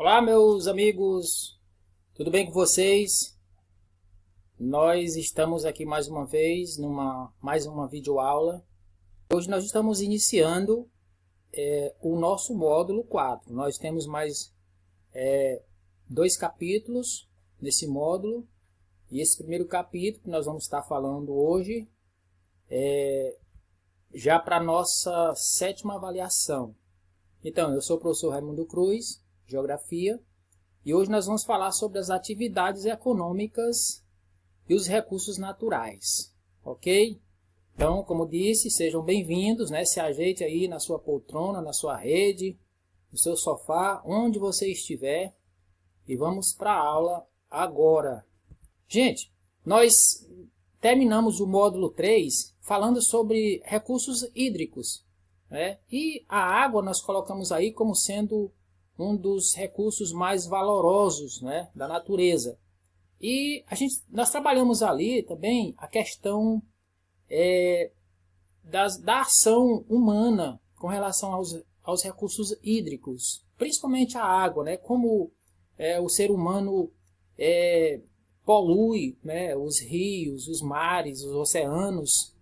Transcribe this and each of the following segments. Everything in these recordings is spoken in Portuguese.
Olá, meus amigos, tudo bem com vocês? Nós estamos aqui mais uma vez numa mais uma videoaula. Hoje nós estamos iniciando o nosso módulo 4. Nós temos mais dois capítulos nesse módulo, e esse primeiro capítulo que nós vamos estar falando hoje já para a nossa sétima avaliação. Então, eu sou o professor Raimundo Cruz, Geografia, e hoje nós vamos falar sobre as atividades econômicas e os recursos naturais, ok? Então, como disse, sejam bem-vindos, né? Se ajeite aí na sua poltrona, na sua rede, no seu sofá, onde você estiver, e vamos para a aula agora. Gente, nós terminamos o módulo 3 falando sobre recursos hídricos, né? E a água nós colocamos aí como sendo um dos recursos mais valorosos, né, da natureza. E nós trabalhamos ali também a questão da ação humana com relação aos recursos hídricos, principalmente a água, né, como o ser humano polui, né, os rios, os mares, os oceanos,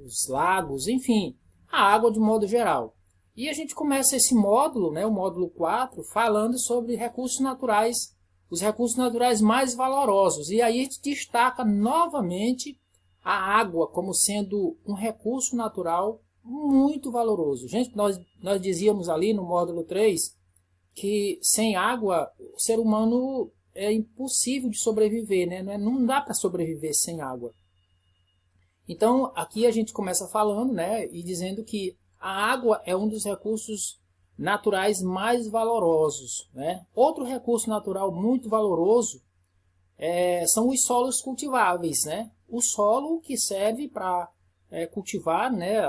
os lagos, enfim, a água de modo geral. E a gente começa esse módulo, né, o módulo 4, falando sobre recursos naturais, os recursos naturais mais valorosos. E aí a gente destaca novamente a água como sendo um recurso natural muito valoroso. Gente, nós dizíamos ali no módulo 3 que sem água o ser humano é impossível de sobreviver, né? Não dá para sobreviver sem água. Então aqui a gente começa falando, né, e dizendo que a água é um dos recursos naturais mais valorosos, né? Outro recurso natural muito valoroso são os solos cultiváveis, né? O solo que serve para cultivar, né,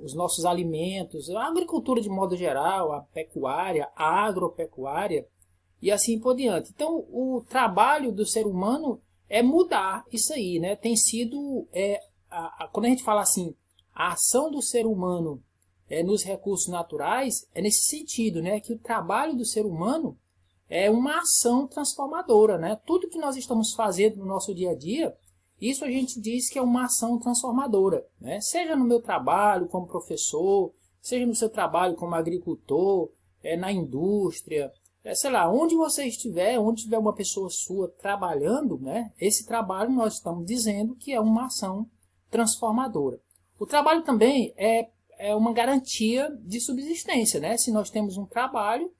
os nossos alimentos, a agricultura de modo geral, a pecuária, a agropecuária e assim por diante. Então, o trabalho do ser humano é mudar isso aí, né? Tem sido, quando a gente fala assim, a ação do ser humano nos recursos naturais é nesse sentido, né? Que o trabalho do ser humano é uma ação transformadora, né? Tudo que nós estamos fazendo no nosso dia a dia, isso a gente diz que é uma ação transformadora, né? Seja no meu trabalho como professor, seja no seu trabalho como agricultor, na indústria, sei lá, onde você estiver, onde tiver uma pessoa sua trabalhando, né? Esse trabalho nós estamos dizendo que é uma ação transformadora. O trabalho também é uma garantia de subsistência, né? Se nós temos um trabalho,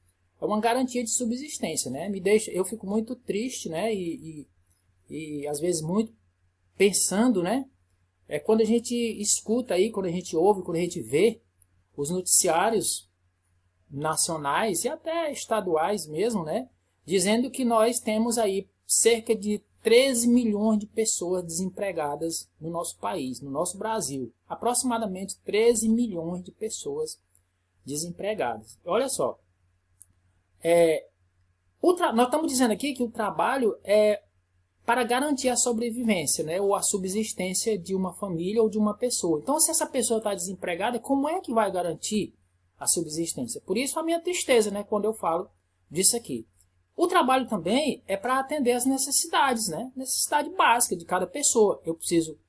é uma garantia de subsistência, né? Eu fico muito triste, né? E às vezes muito pensando, né? Quando a gente escuta aí, quando a gente ouve, quando a gente vê os noticiários nacionais e até estaduais mesmo, né? Dizendo que nós temos aí cerca de 13 milhões de pessoas desempregadas no nosso país, no nosso Brasil. Aproximadamente 13 milhões de pessoas desempregadas. Olha só, nós estamos dizendo aqui que o trabalho é para garantir a sobrevivência, né, ou a subsistência de uma família ou de uma pessoa. Então, se essa pessoa está desempregada, como é que vai garantir a subsistência? Por isso a minha tristeza, né, quando eu falo disso aqui. O trabalho também é para atender as necessidades, né? Necessidade básica de cada pessoa. Eu preciso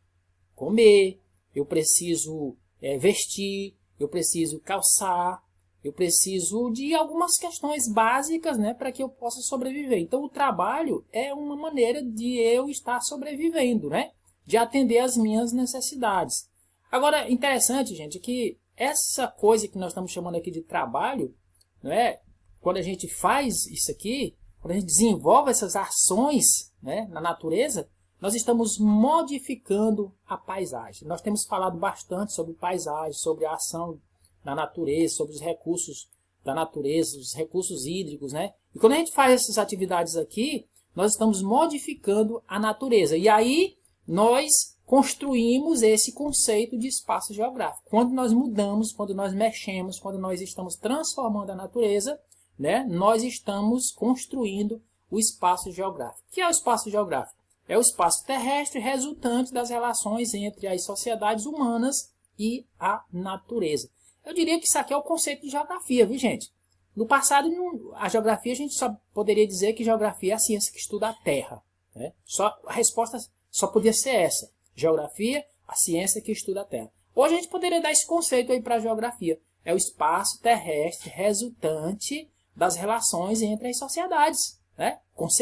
comer, eu preciso vestir, eu preciso calçar, eu preciso de algumas questões básicas, né, para que eu possa sobreviver. Então o trabalho é uma maneira de eu estar sobrevivendo, né? De atender as minhas necessidades. Agora, interessante, gente, que essa coisa que nós estamos chamando aqui de trabalho, não é? Quando a gente faz isso aqui, quando a gente desenvolve essas ações, né, na natureza, nós estamos modificando a paisagem. Nós temos falado bastante sobre paisagem, sobre a ação na natureza, sobre os recursos da natureza, os recursos hídricos, né? E quando a gente faz essas atividades aqui, nós estamos modificando a natureza. E aí nós construímos esse conceito de espaço geográfico. Quando nós mudamos, quando nós mexemos, quando nós estamos transformando a natureza, né, nós estamos construindo o espaço geográfico. O que é o espaço geográfico? É o espaço terrestre resultante das relações entre as sociedades humanas e a natureza. Eu diria que isso aqui é o conceito de geografia, viu, gente? No passado, a geografia, a gente só poderia dizer que geografia é a ciência que estuda a Terra. Né? A resposta só podia ser essa. Geografia, a ciência que estuda a Terra. Hoje a gente poderia dar esse conceito aí para a geografia. É o espaço terrestre resultante das relações entre as sociedades. Né?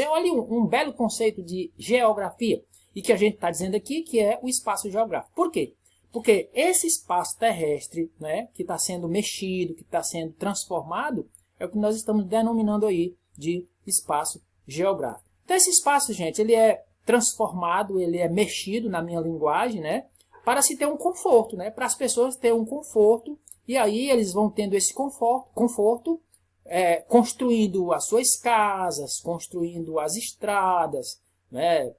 Olha um belo conceito de geografia. E que a gente está dizendo aqui que é o espaço geográfico. Por quê? Porque esse espaço terrestre, né, que está sendo mexido, que está sendo transformado, é o que nós estamos denominando aí de espaço geográfico. Então esse espaço, gente, ele é transformado, ele é mexido na minha linguagem, né, para se ter um conforto, né, para as pessoas terem um conforto, e aí eles vão tendo esse conforto construindo as suas casas, construindo as estradas, né,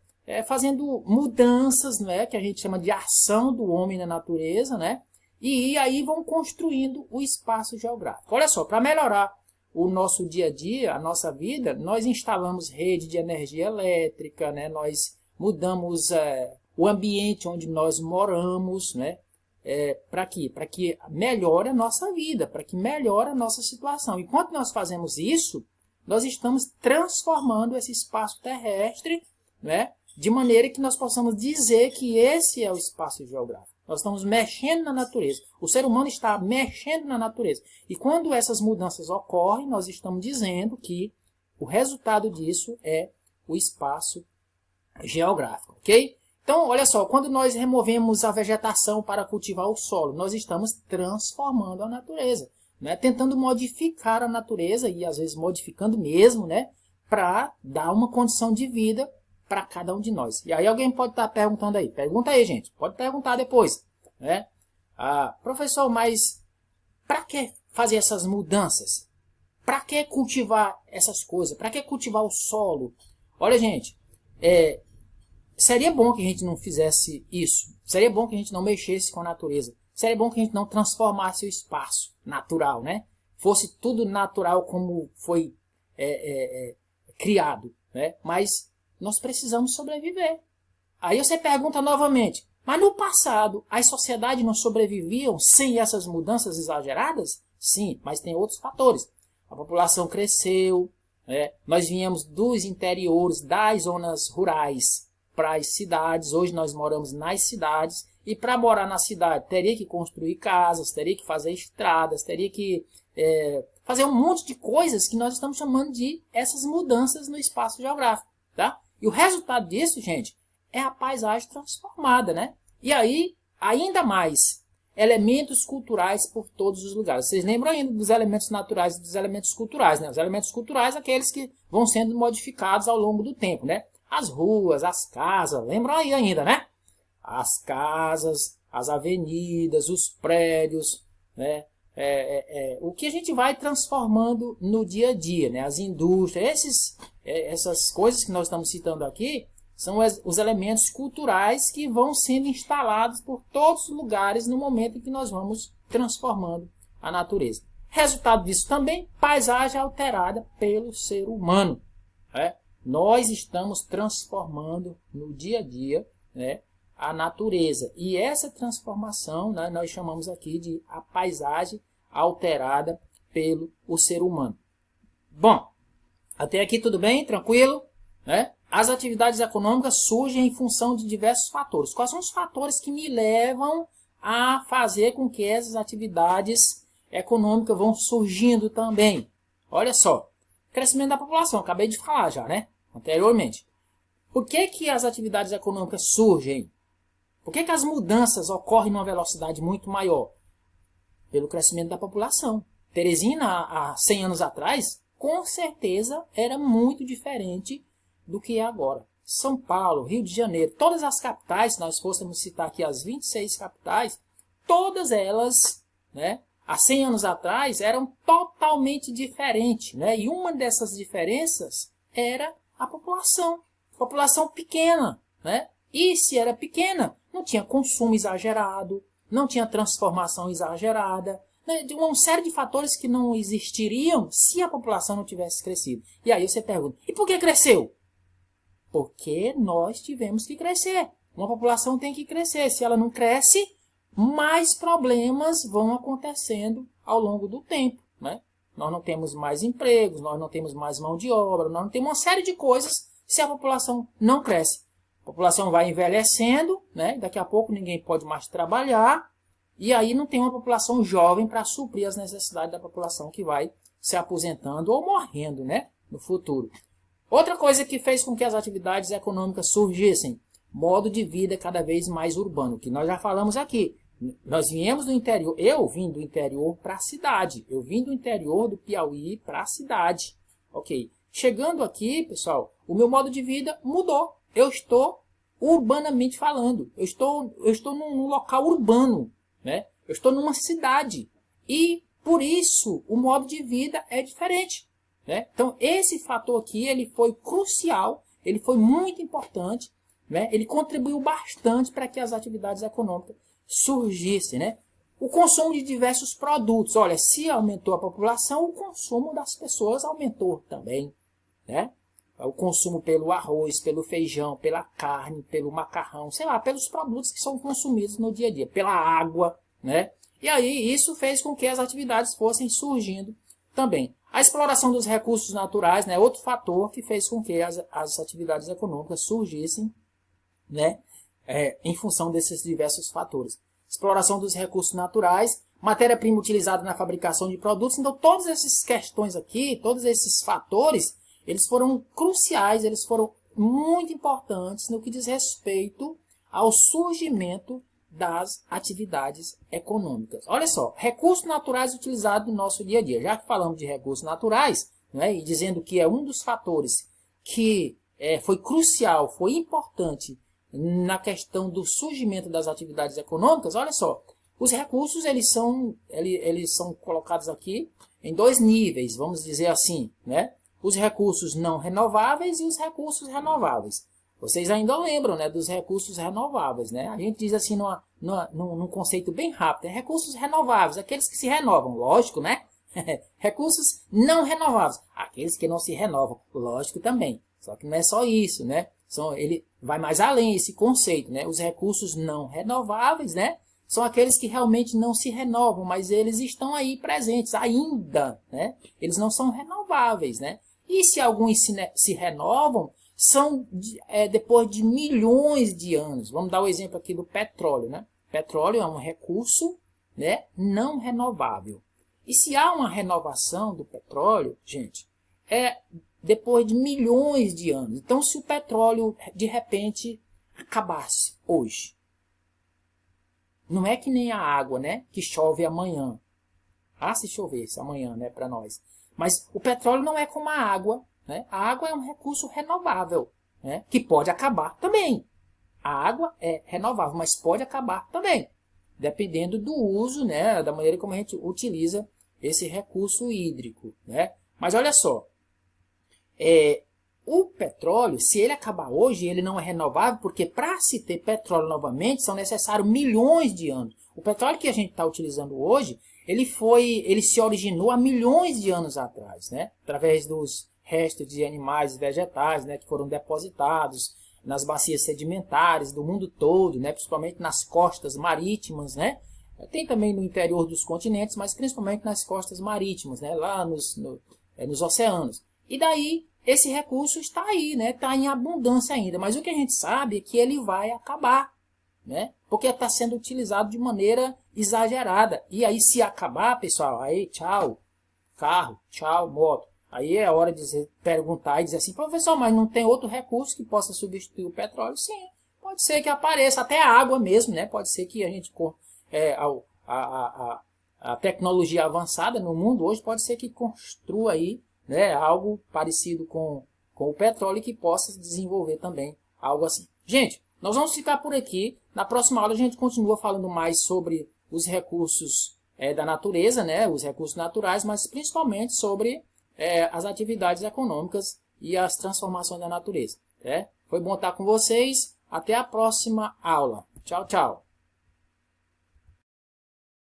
fazendo mudanças, né, que a gente chama de ação do homem na natureza, né, e aí vão construindo o espaço geográfico. Olha só, para melhorar o nosso dia a dia, a nossa vida, nós instalamos rede de energia elétrica, né, nós mudamos o ambiente onde nós moramos, né, para quê? Para que melhore a nossa vida, para que melhore a nossa situação. Enquanto nós fazemos isso, nós estamos transformando esse espaço terrestre, né, de maneira que nós possamos dizer que esse é o espaço geográfico. Nós estamos mexendo na natureza. O ser humano está mexendo na natureza. E quando essas mudanças ocorrem, nós estamos dizendo que o resultado disso é o espaço geográfico, ok? Então, olha só, quando nós removemos a vegetação para cultivar o solo, nós estamos transformando a natureza, né? Tentando modificar a natureza e às vezes modificando mesmo, né? Para dar uma condição de vida para cada um de nós. E aí alguém pode estar perguntando aí. Pergunta aí, gente. Pode perguntar depois. Né? Professor, mas para que fazer essas mudanças? Para que cultivar essas coisas? Para que cultivar o solo? Olha, gente, seria bom que a gente não fizesse isso. Seria bom que a gente não mexesse com a natureza. Seria bom que a gente não transformasse o espaço natural, né? Fosse tudo natural como foi criado, né? Mas nós precisamos sobreviver. Aí você pergunta novamente, mas no passado as sociedades não sobreviviam sem essas mudanças exageradas? Sim, mas tem outros fatores. A população cresceu, né? Nós viemos dos interiores, das zonas rurais para as cidades. Hoje nós moramos nas cidades e para morar na cidade teria que construir casas, teria que fazer estradas, teria que fazer um monte de coisas que nós estamos chamando de essas mudanças no espaço geográfico. Tá? E o resultado disso, gente, é a paisagem transformada, né? E aí, ainda mais, elementos culturais por todos os lugares. Vocês lembram ainda dos elementos naturais e dos elementos culturais, né? Os elementos culturais, aqueles que vão sendo modificados ao longo do tempo, né? As ruas, as casas, lembram aí ainda, né? As casas, as avenidas, os prédios, né? O que a gente vai transformando no dia a dia, né? As indústrias, essas coisas que nós estamos citando aqui são os elementos culturais que vão sendo instalados por todos os lugares no momento em que nós vamos transformando a natureza. Resultado disso também, paisagem alterada pelo ser humano. Né? Nós estamos transformando no dia a dia, né, a natureza. E essa transformação, né, nós chamamos aqui de a paisagem alterada pelo ser humano. Bom, até aqui tudo bem? Tranquilo? Né? As atividades econômicas surgem em função de diversos fatores. Quais são os fatores que me levam a fazer com que essas atividades econômicas vão surgindo também? Olha só, crescimento da população, acabei de falar já, né? Anteriormente. Por que as atividades econômicas surgem? Por que as mudanças ocorrem numa velocidade muito maior? Pelo crescimento da população. Teresina, há 100 anos atrás, com certeza era muito diferente do que é agora. São Paulo, Rio de Janeiro, todas as capitais, se nós fôssemos citar aqui as 26 capitais, todas elas, né, há 100 anos atrás, eram totalmente diferentes. Né? E uma dessas diferenças era a população. População pequena. Né? E se era pequena, não tinha consumo exagerado, não tinha transformação exagerada, né? De uma série de fatores que não existiriam se a população não tivesse crescido. E aí você pergunta, e por que cresceu? Porque nós tivemos que crescer. Uma população tem que crescer. Se ela não cresce, mais problemas vão acontecendo ao longo do tempo. Né? nós não temos mais empregos, nós não temos mais mão de obra, nós não temos uma série de coisas se a população não cresce. A população vai envelhecendo, né? Daqui a pouco ninguém pode mais trabalhar, e aí não tem uma população jovem para suprir as necessidades da população que vai se aposentando ou morrendo, né? No futuro. Outra coisa que fez com que as atividades econômicas surgissem, modo de vida cada vez mais urbano, que nós já falamos aqui. Nós viemos do interior, eu vim do interior para a cidade, eu vim do interior do Piauí para a cidade, ok? Chegando aqui, pessoal, o meu modo de vida mudou, eu estou urbanamente falando, eu estou num local urbano, né? Eu estou numa cidade e por isso o modo de vida é diferente, né? Então esse fator aqui ele foi crucial, ele foi muito importante, né? Ele contribuiu bastante para que as atividades econômicas surgissem, né? O consumo de diversos produtos, olha, se aumentou a população, o consumo das pessoas aumentou também, né? O consumo pelo arroz, pelo feijão, pela carne, pelo macarrão, sei lá, pelos produtos que são consumidos no dia a dia, pela água, né? E aí isso fez com que as atividades fossem surgindo também. A exploração dos recursos naturais, né, outro fator que fez com que as atividades econômicas surgissem, né, em função desses diversos fatores. Exploração dos recursos naturais, matéria-prima utilizada na fabricação de produtos. Então, todas essas questões aqui, todos esses fatores, eles foram cruciais, eles foram muito importantes no que diz respeito ao surgimento das atividades econômicas. Olha só, recursos naturais utilizados no nosso dia a dia. Já que falamos de recursos naturais, né, e dizendo que é um dos fatores que foi crucial, foi importante na questão do surgimento das atividades econômicas, olha só, os recursos eles são colocados aqui em dois níveis, vamos dizer assim, né? Os recursos não renováveis e os recursos renováveis. Vocês ainda lembram, né, dos recursos renováveis, né? A gente diz assim num conceito bem rápido, recursos renováveis, aqueles que se renovam, lógico, né? Recursos não renováveis, aqueles que não se renovam, lógico também. Só que não é só isso, né? Ele vai mais além esse conceito, né? Os recursos não renováveis, né, são aqueles que realmente não se renovam, mas eles estão aí presentes ainda, né? Eles não são renováveis, né? E se alguns se renovam, são depois de milhões de anos. Vamos dar o exemplo aqui do petróleo, né? Petróleo é um recurso, né, não renovável. E se há uma renovação do petróleo, gente, depois de milhões de anos. Então, se o petróleo, de repente, acabasse hoje, não é que nem a água, né, que chove amanhã. Ah, se chovesse amanhã, né, para nós. Mas o petróleo não é como a água, né? A água é um recurso renovável, né, que pode acabar também. A água é renovável, mas pode acabar também, dependendo do uso, né, da maneira como a gente utiliza esse recurso hídrico, né? Mas olha só, o petróleo, se ele acabar hoje, ele não é renovável, porque para se ter petróleo novamente, são necessários milhões de anos. O petróleo que a gente está utilizando hoje, ele se originou há milhões de anos atrás, né? Através dos restos de animais e vegetais, né, que foram depositados nas bacias sedimentares do mundo todo, né, principalmente nas costas marítimas, né? Tem também no interior dos continentes, mas principalmente nas costas marítimas, né, lá nos oceanos. E daí, esse recurso está aí, né? Está em abundância ainda. Mas o que a gente sabe é que ele vai acabar, né? Porque está sendo utilizado de maneira exagerada. E aí, se acabar, pessoal, aí tchau carro, tchau moto. Aí é hora de perguntar e dizer assim, professor, mas não tem outro recurso que possa substituir o petróleo? Sim, pode ser que apareça, até a água mesmo, né? Pode ser que a gente... a tecnologia avançada no mundo hoje pode ser que construa aí, né, algo parecido com o petróleo que possa desenvolver também algo assim. Gente, nós vamos ficar por aqui. Na próxima aula a gente continua falando mais sobre os recursos da natureza, né, os recursos naturais, mas principalmente sobre as atividades econômicas e as transformações da natureza. Foi bom estar com vocês. Até a próxima aula. Tchau, tchau.